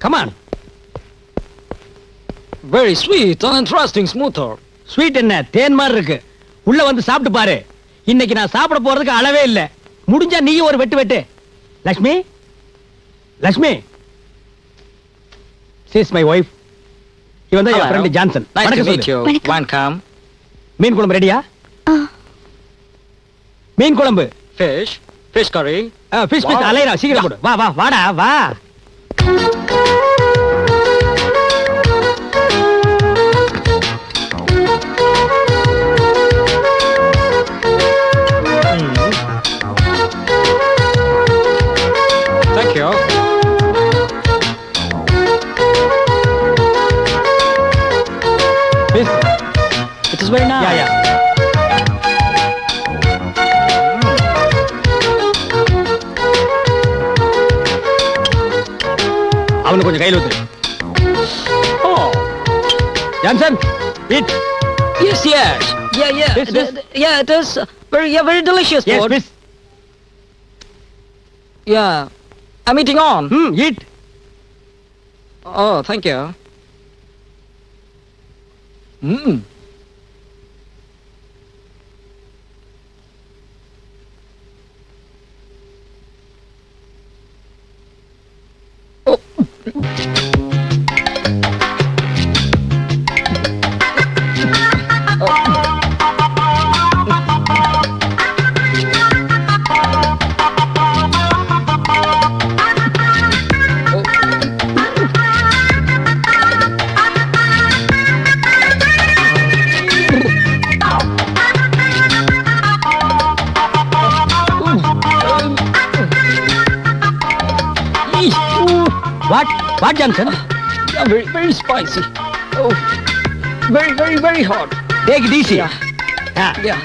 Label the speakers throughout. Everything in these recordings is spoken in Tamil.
Speaker 1: Come on.
Speaker 2: Very sweet and interesting smoother.
Speaker 1: Sweet என்ன தேன் மாதிரி இருக்கு. உள்ள வந்து சாப்பிட்டு பாரு. இன்னைக்கு நான் சாப்பிட போறதுக்கு அளவே இல்ல. முடிஞ்சா நீ ஒரு வெட்டு. Lakshmi. Lakshmi. She is my wife. இவன் தான் என் friend Johnson.
Speaker 2: Nice to meet you. Welcome.
Speaker 1: மீன் குழம்பு ரெடியா? மீன் குழம்பு.
Speaker 2: Fish curry.
Speaker 1: Fish அலையறா சீக்கிரம் போடு. வா வாடா வா.
Speaker 2: Thank you.
Speaker 1: Fish.
Speaker 2: It is very nice.
Speaker 1: Yeah. அவனுக்கு கொஞ்சம் கையில ஊத்து.
Speaker 2: Oh.
Speaker 1: Johnson, eat.
Speaker 2: Yes. Yeah. Yeah, it is very delicious.
Speaker 1: Yes,
Speaker 2: food.
Speaker 1: miss.
Speaker 2: Yeah. I'm eating on.
Speaker 1: Eat.
Speaker 2: Oh, thank you.
Speaker 1: What, Johnson?
Speaker 2: Yeah, very spicy. Oh, very hot.
Speaker 1: Take it easy.
Speaker 2: Yeah.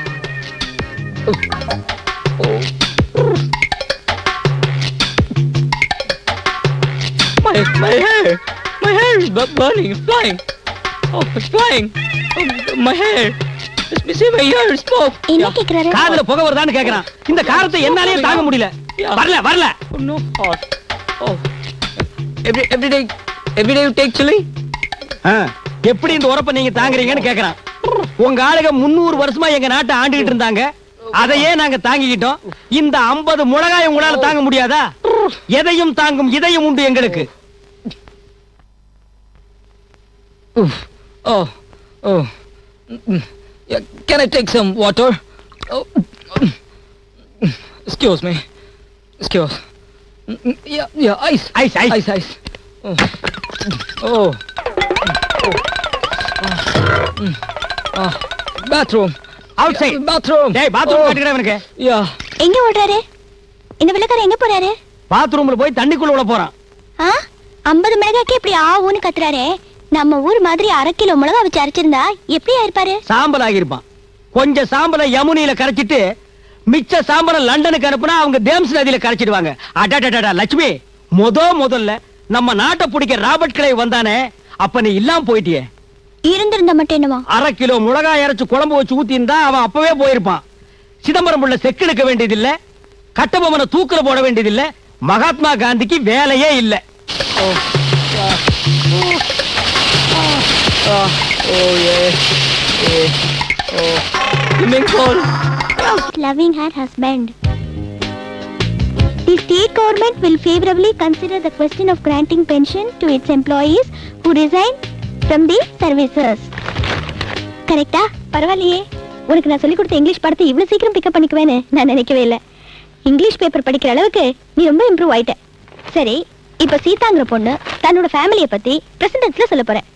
Speaker 2: Oh. My hair is burning. It's flying. Oh, it's flying. Oh, my hair. Let me see my hair is smoke.
Speaker 3: என்ன கேக்குறாரு?
Speaker 1: காதுல புகை வருதான்னு கேக்குறான். இந்த காரத்தை என்னாலே தாங்க முடியல. வரல.
Speaker 2: Oh no, hot. Oh. Every day you take chili?
Speaker 1: எப்படி இந்த உரப்ப நீங்க தாங்குறீங்கன்னு கேக்குறான். உங்க ஆளுங்க 300 வருஷமா எங்க நாட்டை ஆண்டுகிட்டு இருந்தாங்க. அதையே நாங்க தாங்கிக்கிட்டோம். இந்த 50 மிளகாய் உங்களால தாங்க முடியாதா? எதையும் தாங்கும் இதயம் உண்டு எங்களுக்கு.
Speaker 2: Oh. Yeah, can I take some water? Oh. Excuse me. Yeah, ice. Oh. Bathroom.
Speaker 1: Outside.
Speaker 2: Bathroom.
Speaker 1: டேய் பாத்ரூம் கட்டிக்கிறவனுக்கு.
Speaker 2: Yeah.
Speaker 3: எங்க ஓடுறாரு? இந்த விளக்கார எங்க போறாரு?
Speaker 1: பாத்ரூம்ல போய் தண்ணிக்குள்ள உள்ள போறான்.
Speaker 3: 50 மிளகாய்க்கு இப்படி ஆவுன்னு கத்துறாரே. நம்ம ஊர் மாதிரி 1/2 கிலோ மிளகா வச்சு அரைச்சிருந்தா எப்படி ஆயிருப்பாரு?
Speaker 1: சாம்பல் ஆகிருப்பான். கொஞ்சம் சாம்பலை யமுனியில கரைச்சிட்டு மிச்ச சாம்பலை லண்டனுக்கு அனுப்புனா அவங்க தேம்ஸ் நதியில கரைச்சிடுவாங்க. அடடடடா லட்சுமி, முதல்ல நம்ம நாட்டை பிடிக்க ராபர்ட் கிளை வந்தானே, அப்ப நீ இல்லாம போயிட்டியே.
Speaker 3: இருந்திருந்தா மட்டும் என்னவா?
Speaker 1: 1/2 கிலோ மிளகாய் அரைச்சு குழம்பு வச்சு ஊத்தி இருந்தா அவன் அப்பவே போயிருப்பான். சிதம்பரம் உள்ள செக்கெடுக்க வேண்டியதில்ல, கட்டபொம்மனை தூக்குல போட வேண்டியதில்ல, மகாத்மா காந்திக்கு வேலையே இல்ல.
Speaker 3: Loving her husband. The state government will favorably consider the question of granting pension to its employees who resign from the services. கரெக்ட்டா? பரவாயில்லையே. உனக்கு நான் சொல்லி கொடுத்த இங்கிலீஷ் பாடத்தை இவ்வளவு சீக்கிரம் பிக்கப் பண்ணிக்குவேன்னு நான் நினைக்கவே இல்லை. இங்கிலீஷ் பேப்பர் படிக்கிற அளவுக்கு நீ ரொம்ப இம்ப்ரூவ் ஆயிட்ட. சரி, இப்ப சீதாங்கிற பொண்ணு தன்னோட ஃபேமிலியை பத்தி பிரசன்டென்ஸ்ல சொல்ல போறேன்.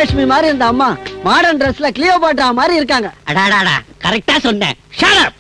Speaker 4: மகாலட்சுமி மாதிரி இந்த அம்மா மாடர்ன் ட்ரெஸ்ல கிளியோபாட்ரா மாதிரி இருக்காங்க.
Speaker 5: அடாடாடா கரெக்டா சொன்னேன். Shut up.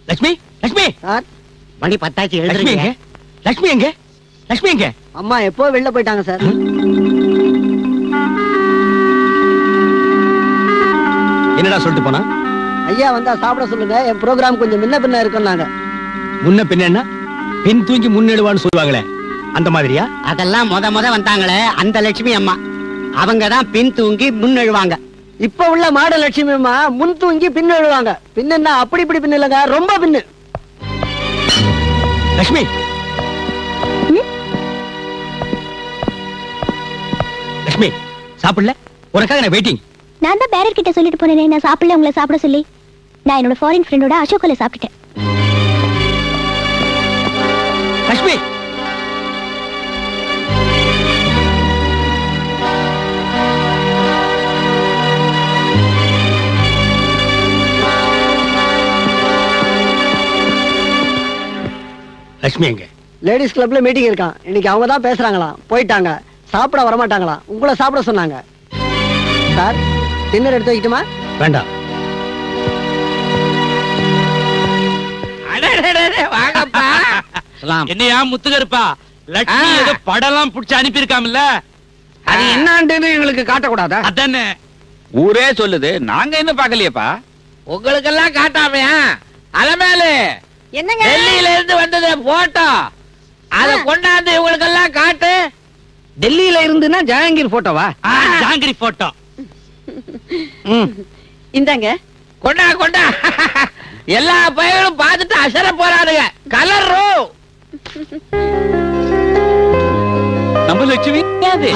Speaker 1: Lakshmi Lakshmi
Speaker 4: sir
Speaker 5: மணி 10
Speaker 1: லட்சுமி எங்க?
Speaker 5: எழுதுறீங்க.
Speaker 1: லட்சுமி எங்க? லட்சுமி எங்க?
Speaker 4: அம்மா எப்போ வெளில போயிட்டாங்க சார்.
Speaker 1: என்னடா சொல்லிட்டு போனா?
Speaker 4: ஐயா வந்தா சாப்பிட சொல்லுங்க, என் ப்ரோக்ராம் கொஞ்சம் முன்ன பின்ன இருக்குன்னாங்க.
Speaker 1: முன்ன பின்ன என்ன? பின் தூங்கி முன்னெடுவான்னு சொல்லுவாங்களே அந்த மாதிரியா?
Speaker 5: அதெல்லாம் முத வந்தாங்களே அந்த லட்சுமி அம்மா, அவங்க தான் பின் தூங்கி முன் எழுவாங்க.
Speaker 4: இப்ப உள்ள மாடல் லட்சுமி அம்மா முன் தூங்கி பின் எழுவாங்க. பின்னா அப்படி இப்படி பின்னு இல்லங்க, ரொம்ப பின்னு.
Speaker 1: லட்சுமி லட்சுமி சாப்பிடல? உனக்காக நான் வெயிட்டிங்.
Speaker 3: நான் தான் பேரர் கிட்ட சொல்லிட்டு போனேனே நான் சாப்பிடல உங்களை சாப்பிட சொல்லி. நான் என்னோட ஃபாரின் ஃப்ரெண்டோட அசோகல சாப்பிட்டேன்.
Speaker 1: லட்சுமி லட்சுமி எங்க?
Speaker 4: லேடிஸ் கிளப்ல மீட்டிங் இருக்கான். இன்னைக்கு அவங்க தான் பேசுறாங்களாம். போயிட்டாங்க. சாப்பிட வரமாட்டாங்களாம். உங்களை சாப்பிட சொன்னாங்க. சார் டின்னர் எடுத்து வைக்கட்டுமா?
Speaker 1: வேண்டாம்.
Speaker 2: வாங்கப்பா. என்னையா முத்துகருப்பா, லட்சுமி ஏதோ படம்லாம் புடிச்சு அனுப்பியிருக்காமல்ல,
Speaker 6: அது என்னன்னு எங்களுக்கு காட்டக்கூடாதா?
Speaker 2: அதானே
Speaker 6: ஊரே சொல்லுது, நாங்க என்ன பாக்கலையப்பா.
Speaker 2: உங்களுக்கெல்லாம் காட்டாமையா? அலமேலு
Speaker 7: என்னங்க
Speaker 2: டெல்லியில இருந்து வந்தது போட்டோ, அத கொண்டாந்து இவங்களுக்கெல்லாம் காட்டு.
Speaker 6: டெல்லியில இருந்துன்னா ஜஹாங்கீர் போட்டோவா?
Speaker 2: ஜாங்கிரி போட்டோ
Speaker 7: இந்தாங்க.
Speaker 2: கொண்டா கொண்டா. எல்லா பையனும் பார்த்துட்டு அசர போறானுங்க. கலர்
Speaker 6: நம்ம லட்சுமி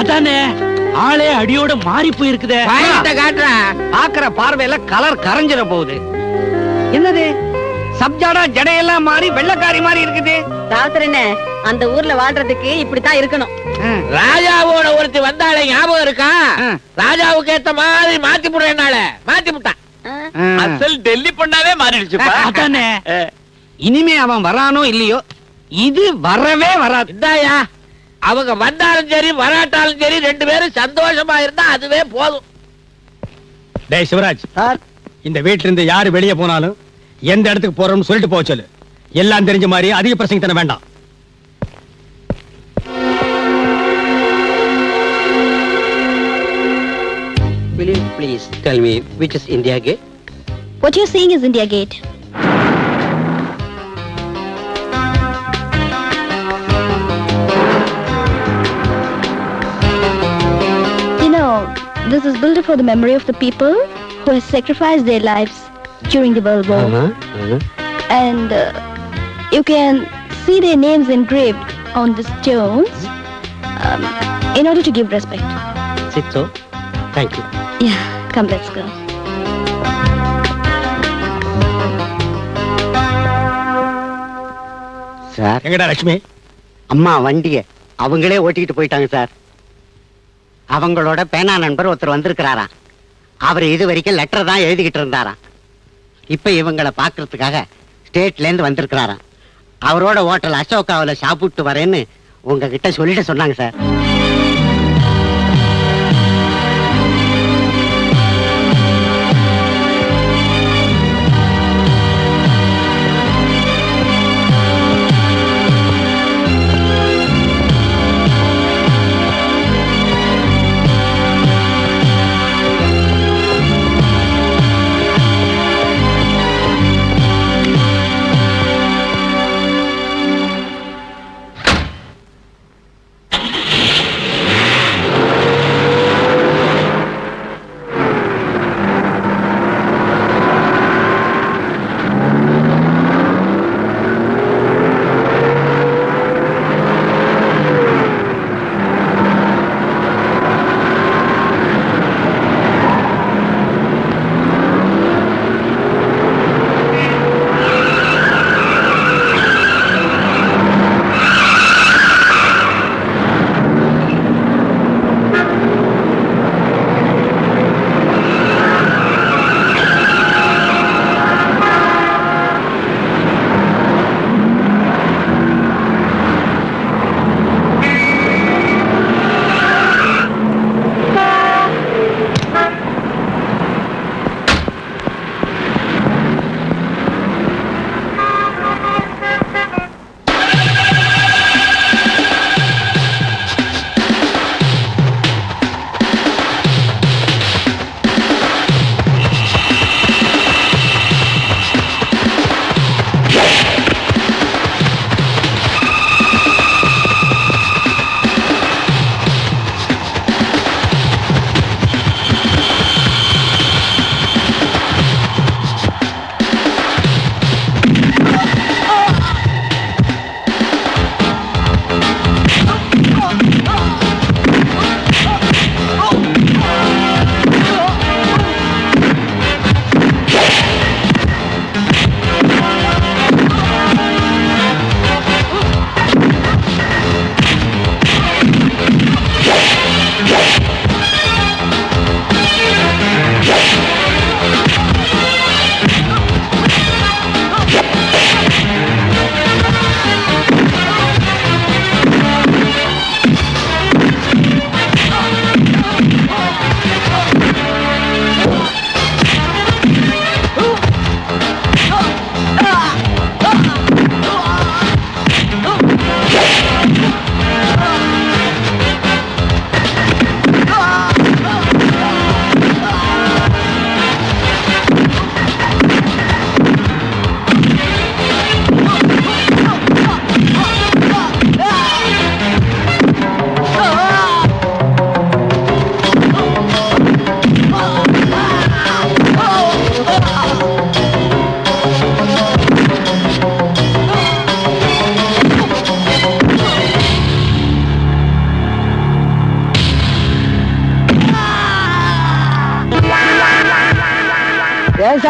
Speaker 2: அதானே ஆளே அடியோட மாறி போயிருக்குதே. காட்டுறா.
Speaker 6: பாக்குற பார்வையில கலர் கரைஞ்சிட போகுது. என்னது சப்ஜாடா ஜடையெல்லாம் மாறி வெள்ளக்காரி மாதிரி இருக்குது.
Speaker 7: ராவுத்தர் என்ன, அந்த ஊர்ல வாழ்றதுக்கு இப்படித்தான் இருக்கணும்.
Speaker 2: ராஜாவோட ஒருத்தி வந்தாலே ஞாபகம் இருக்கா? ராஜாவுக்கு ஏத்த மாதிரி மாத்தி புடுறேனால மாத்தி புட்டான்.
Speaker 6: அசல் டெல்லி பொண்ணாவே மாறிடுச்சுப்பா.
Speaker 2: அதானே.
Speaker 6: இனிமே அவன் வரானோ இல்லையோ, இது வரவே வராது.
Speaker 2: இந்தாயா, அவங்க வந்தாலும் சரி வராட்டாலும் சரி ரெண்டு பேரும் சந்தோஷமா இருந்தா அதுவே போதும்.
Speaker 1: டேய் சிவராஜ்,
Speaker 4: சார்
Speaker 1: இந்த வீட்டுல இருந்து யாரு வெளியே போனாலும் எந்த இடத்துக்கு போறோம்னு சொல்லிட்டு போக சொல்லு. எல்லாம் தெரிஞ்ச மாதிரி அதிக பிரசங்க தர வேண்டாம்.
Speaker 5: Will you please tell me which is India Gate?
Speaker 3: What you're seeing is India Gate. You know, this is built for the memory of the people who have sacrificed their lives during the World War. And you can see their names engraved on the stones in order to give respect.
Speaker 5: Sit so. Thank you.
Speaker 3: Yeah, come, let's go.
Speaker 5: Sir,
Speaker 1: எங்கடா லட்சுமி?
Speaker 5: அம்மா வண்டிய அவங்களே ஓட்டிட்டு போயிட்டாங்க சார். அவங்களோட பேனா நண்பர் ஒருத்தர் வந்திருக்கிறாராம். அவர் இது வரைக்கும் லெட்டர் தான் எழுதிக்கிட்டு இருந்தாராம். இப்ப இவங்களை பாக்குறதுக்காக ஸ்டேட்ல இருந்து வந்திருக்கிறாராம். அவரோட ஹோட்டல் அசோகாவில சாப்பிட்டு வரேன்னு உங்ககிட்ட சொல்லிட்டு சொன்னாங்க சார்.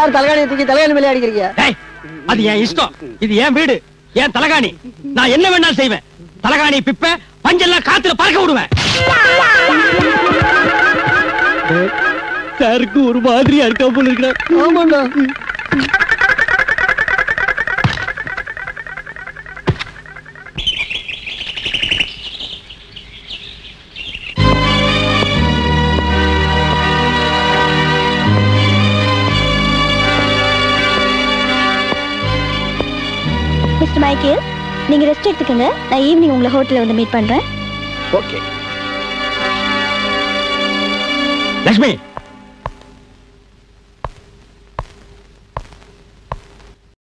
Speaker 4: சார் தலைகாணியை தூக்கி தலைகாணி மேலே அடிக்கிறீங்க?
Speaker 1: டேய், அது என் இஷ்டம். இது என் வீடு, என் தலகாணி. நான் என்ன வேணாலும் செய்வேன். தலகாணி பிப்ப பஞ்செல்லாம் காத்துல பறக்க விடுவேன். சாருக்கு ஒரு மாதிரியா இருக்கா போல இருக்கிற.
Speaker 4: ஆமாண்டா.
Speaker 3: மிஸ்டர் மைக்கேல், நீங்க ரெஸ்ட் எடுத்துக்கங்க. நான் ஈவினிங் உங்களை ஹோட்டல்ல வந்து மீட் பண்றேன்.
Speaker 1: ஓகே. லட்சுமி,